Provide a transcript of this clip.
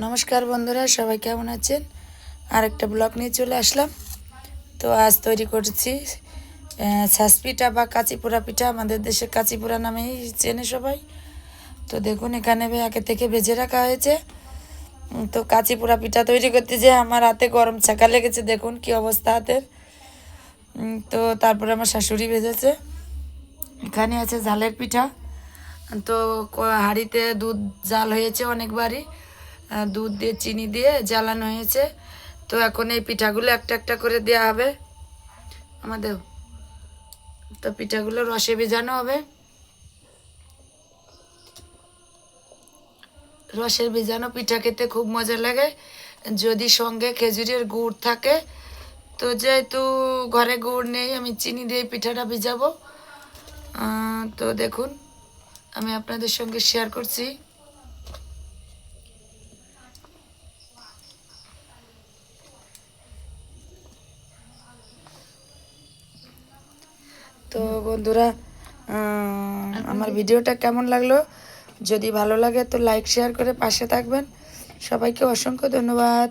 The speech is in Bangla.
নমস্কার বন্ধুরা, সবাই কেমন আছেন? আরেকটা ব্লগ নিয়ে চলে আসলাম। তো আজ তৈরি করছি ছাঁচ পিঠা বা কাঁচিপুরা পিঠা। আমাদের দেশে কাঁচিপুরা নামেই চেনে সবাই। তো দেখুন, এখানে আগে থেকে ভেজে রাখা হয়েছে। তো কাঁচিপুরা পিঠা তৈরি করতে যে আমার হাতে গরম ছাকা লেগেছে, দেখুন কি অবস্থা হাতের। তো তারপরে আমার শাশুড়ি ভেজেছে। এখানে আছে ঝালের পিঠা। তো হাঁড়িতে দুধ জাল হয়েছে অনেকবারই, দুধ দিয়ে চিনি দিয়ে জ্বালানো হয়েছে। তো এখন এই পিঠাগুলো একটা একটা করে দেওয়া হবে আমাদের। তো পিঠাগুলো রসে ভেজানো হবে। রসের ভেজানো পিঠা খেতে খুব মজা লাগে, যদি সঙ্গে খেজুরের গুড় থাকে। তো যেহেতু ঘরে গুড় নেই, আমি চিনি দিয়ে পিঠাটা ভিজাবো। তো দেখুন, আমি আপনাদের সঙ্গে শেয়ার করছি। তো বন্ধুরা, আমার ভিডিওটা কেমন লাগলো? যদি ভালো লাগে তো লাইক শেয়ার করে পাশে থাকবেন। সবাইকে অসংখ্য ধন্যবাদ।